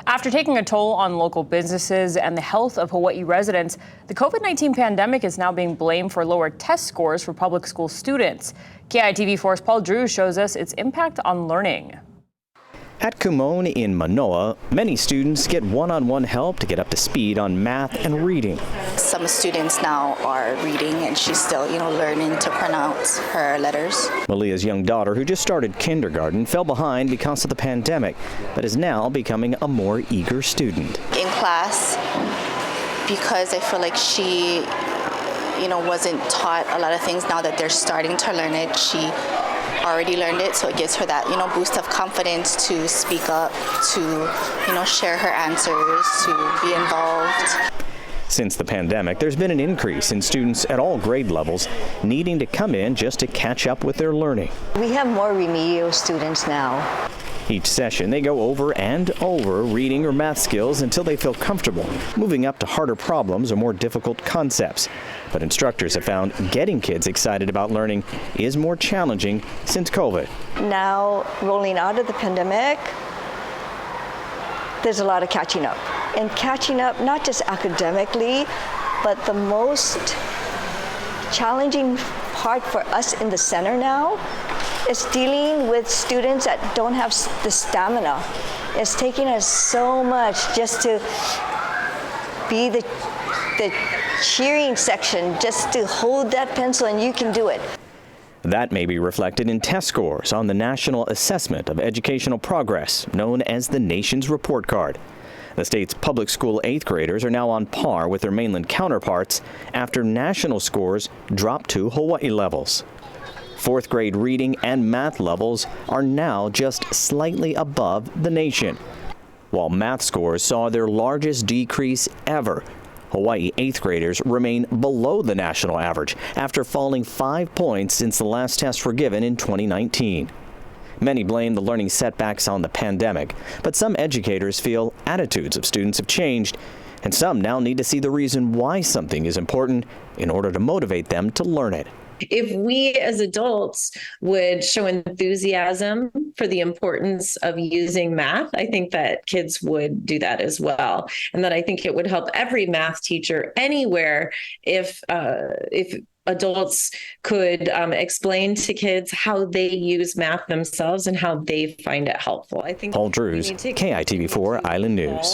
After taking a toll on local businesses and the health of Hawaii residents, the COVID-19 pandemic is now being blamed for lower test scores for public school students. KITV4's Paul Drew shows us its impact on learning. At Kumon in Manoa, many students get one-on-one help to get up to speed on math and reading. Some students now are reading and she's still, learning to pronounce her letters. Malia's young daughter, who just started kindergarten, fell behind because of the pandemic, but is now becoming a more eager student. In class, because I feel like she, wasn't taught a lot of things, now that they're starting to learn it, she already learned it, so it gives her that, boost of confidence to speak up, to, share her answers, to be involved. Since the pandemic, there's been an increase in students at all grade levels needing to come in just to catch up with their learning. We have more remedial students now. Each session, they go over and over reading or math skills until they feel comfortable, moving up to harder problems or more difficult concepts. But instructors have found getting kids excited about learning is more challenging since COVID. Now, rolling out of the pandemic, there's a lot of catching up. And catching up not just academically, but the most challenging part for us in the center now is dealing with students that don't have the stamina. It's taking us so much just to be the cheering section, just to hold that pencil and you can do it. That may be reflected in test scores on the National Assessment of Educational Progress, known as the nation's report card. The state's public school 8th graders are now on par with their mainland counterparts after national scores dropped to Hawaii levels. 4th grade reading and math levels are now just slightly above the nation, while math scores saw their largest decrease ever. Hawaii 8th graders remain below the national average after falling 5 points since the last tests were given in 2019. Many blame the learning setbacks on the pandemic, but some educators feel attitudes of students have changed, and some now need to see the reason why something is important in order to motivate them to learn it. If we as adults would show enthusiasm for the importance of using math, I think that kids would do that as well. And that I think it would help every math teacher anywhere if adults could explain to kids how they use math themselves and how they find it helpful. I think Paul Drews, KITV4 Island News.